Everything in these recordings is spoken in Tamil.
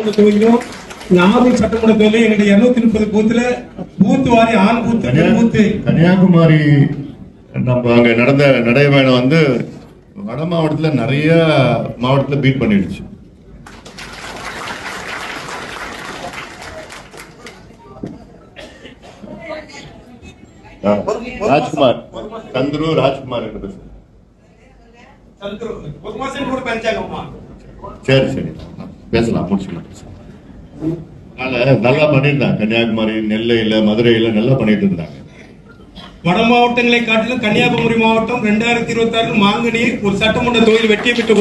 சட்டமன்ற தொகுதியிலும் நாகூர் சட்டமன்ற தொகுதியிலும் எங்களுடைய 230 பூத்துல பூத்து வாரி ஆண் பூத்து கன்னியாகுமரி நம்ம அங்க நடந்த நடைபயணம் வந்து வட மாவட்டத்துல நிறைய மாவட்டத்துல பீட் பண்ணிடுச்சு. ராஜ்குமார் சந்துரு ராஜ்குமார் என்று சரி சரி பேசலாம் முடிச்சுக்கலாம். நல்லா பண்ணிருந்தாங்க. கன்னியாகுமரி, நெல்லையில, மதுரையில நல்லா பண்ணிட்டு இருந்தாங்க. வட மாவட்டங்களை காட்டிலும் கன்னியாகுமரி மாவட்டம் 2026 மாங்கனியில் ஒரு சட்டமன்ற தொகுதியில் வெற்றியை பெற்று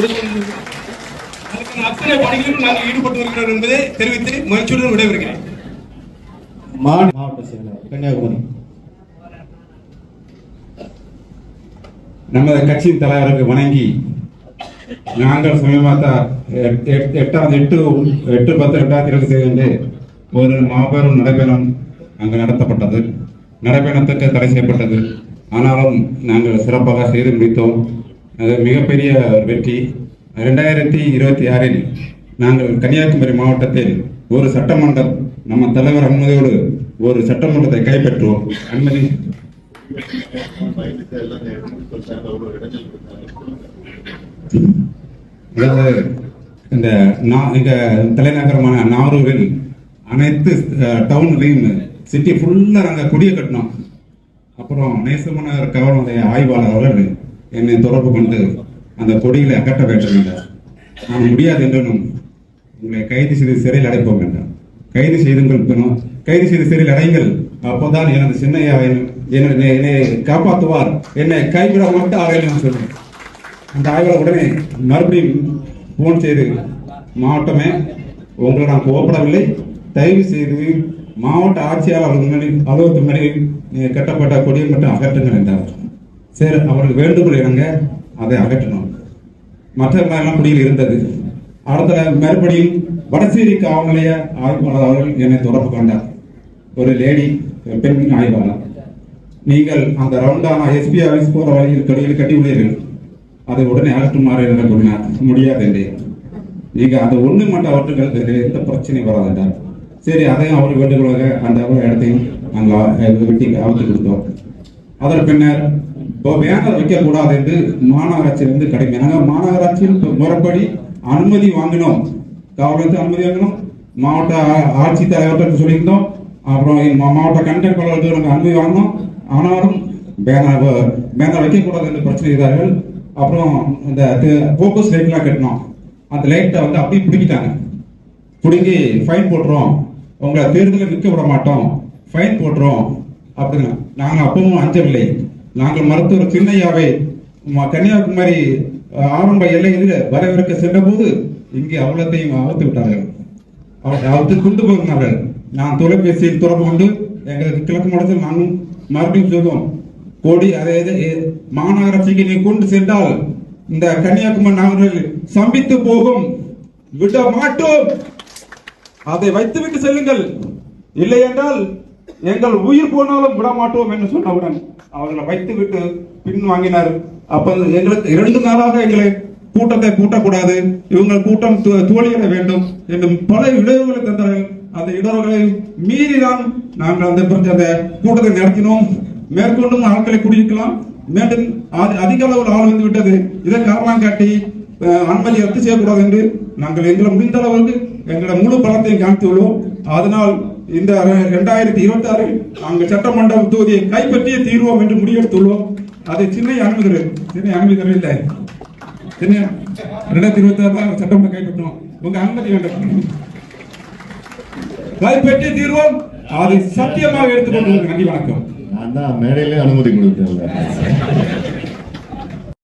அதுக்கான அத்தனை பணிகளிலும் நாங்கள் ஈடுபட்டு வருகிறோம் என்பதை தெரிவித்து மகிழ்ச்சியுடன் விடைபெறுகிறேன். மாவட்ட செயலர் கன்னியாகுமரி. நமது கட்சியின் தலைவருக்கு வணங்கி நாங்கள் சமீபமாக 8/10/2022 ஒரு மாபெரும் நடைபயணம் அங்கு நடத்தப்பட்டது. நடைபயணத்துக்கு தடை செய்யப்பட்டது. ஆனாலும் நாங்கள் சிறப்பாக செய்து முடித்தோம். அது மிகப்பெரிய வெற்றி. 2026 நாங்கள் கன்னியாகுமரி மாவட்டத்தில் ஒரு சட்டமன்றம் நம்ம தலைவர் அனுமதியோடு ஒரு சட்டமன்றத்தை கைப்பற்றுவோம். அனுமதி இந்த தலைநகரமான நாகூரில் அனைத்து டவுன்லையும் சிட்டி ஃபுல்லா நாங்கள் கொடியை கட்டினோம். அப்புறம் நேசமன்னர் கவர்னுடைய ஆய்வாளர் அவர்கள் என்னை தொடர்பு கொண்டு அந்த கொடிகளை அகற்ற வேண்டும் என்றார். நான் முடியாது என்றும் உங்களை கைது செய்து சிறையில் அடைப்போம் என்றார். கைது செய்துங்கள், கைது செய்து சிறையில் அடைங்கள், அப்போதான் எனது சின்னையா என்னை காப்பாற்றுவார், என்னை கைவிட மாட்டார் என்று சொன்னேன். அந்த ஆய்வாளர் உடனே மறுபடியும் போன் செய்து, மாவட்டமே உங்களை நான் கோவப்படவில்லை, தயவு செய்து மாவட்ட ஆட்சியாளர் அலுவலகத்து முன்னாடி நீங்கள் கட்டப்பட்ட கொடியை மட்டும் அகற்றுங்கள் என்றார். சரி, அவருக்கு வேண்டுகோள் இணங்க அதை அகற்றணும். மற்ற எல்லாம் குடியில் இருந்தது. அடுத்த மறுபடியும் வடசேரி காவல் நிலைய ஆய்வாளர் அவர்கள் என்னை தொடர்பு கொண்டார். ஒரு லேடி பெண் ஆய்வாளர், நீங்கள் அந்த ரவுண்டான எஸ்பி ஆஃபீஸ் போற வழியில் கொடியில் கட்டி உள்ளீர்கள், அதை உடனே அகற்றுமாறு என்று கூறினார். முடியாது என்றேன். நீங்க அந்த ஒண்ணு மட்டும் அவற்றுக்கு எந்த பிரச்சனையும் வராது என்றார். சரி, அதையும் அவர் வேண்டுகோளாக அந்த இடத்தையும் நாங்கள் வெட்டி அவுத்து கொடுத்தோம். அதன் பின்னர் பேனர் வைக்க கூடாது என்று மாநகராட்சியிலிருந்து கிடைக்கும். நாங்கள் மாநகராட்சியில் முறைப்படி அனுமதி வாங்கினோம், காவல்துறை அனுமதி வாங்கினோம், மாவட்ட ஆட்சித்தலைவர்கிட்ட சொல்லியிருந்தோம், அப்புறம் மாவட்ட கண்டக்டர்களுக்கு அனுமதி வாங்கினோம். ஆனாலும் பேனர் வைக்கக்கூடாது என்று பிரச்சனை செய்தார்கள். அப்புறம் இந்த போக்கஸ் லைட்லாம் கட்டினோம். அந்த லைட்டை வந்து அப்படியே பிடிக்கிட்டாங்க. பிடிங்கி ஃபைன் போட்டுறோம், உங்களை தேர்தலில் நிற்க விட மாட்டோம், ஃபைன் போட்டுறோம் அப்படின்னா நாங்கள் அப்பவும் அஞ்சவில்லை. நாங்கள் மருத்துவர் சின்னையாவை கன்னியாகுமரி ஆரம்ப எல்லையில் வரவிருக்க சென்ற போது இங்கே அவ்வளத்தையும் அவுத்து விட்டார்கள். அவுத்து கொண்டு போகிறார்கள். நான் தொலைபேசியில் தொடர்பு கொண்டு எங்களுக்கு கிழக்கு மாவட்டத்தில் நானும் மறுபடியும் சொல்லுவோம், கோடி அதாவது மாநகராட்சிக்கு நீ கொண்டு சென்றால் இந்த கன்னியாகுமரி நகரில் சம்பித்து போகும், விட மாட்டோம், அதை வைத்துவிட்டு செல்லுங்கள், இல்லை என்றால் எங்கள் உயிர் போனாலும் விட மாட்டோம் என்று சொன்னவுடன் அவர்களை வைத்துவிட்டு பின் வாங்கினார். அப்ப எங்களுக்கு 2 நாளாக எங்களை கூட்டத்தை கூட்டக்கூடாது, இவங்கள் கூட்டம் தோழியிட வேண்டும் என்று பல விளைவுகளை தந்தார்கள். அந்த இடர்களை மீறிதான் நாங்கள் அந்த கூட்டத்தை நடத்தினோம். மேற்கொண்டும் ஆட்களை குடியிருக்கலாம், மீண்டும் அதிக அளவில் ஆள் வந்து விட்டது, இதை காரணம் காட்டி அனுமதி ரத்து செய்யக்கூடாது என்று நாங்கள் எங்களை முடிந்த அளவுக்கு எங்களை முழு பலத்தையும் காமித்துள்ளோம். அதனால் இந்த 2026 நாங்கள் சட்டமன்ற தொகுதியை கைப்பற்றியே தீர்வோம் என்று முடிவெடுத்துள்ளோம். அதை சின்ன அனுமதி இல்லை, சின்ன 2026 சட்டமன்ற கைப்பற்றோம், உங்க அனுமதி வேண்டும், கைப்பற்றியே தீர்வோம், அதை சத்தியமாக எடுத்துக்கொண்டு. நன்றி, வணக்கம். நான் தான் மேடையிலே அனுமதி கொடுத்தேன்.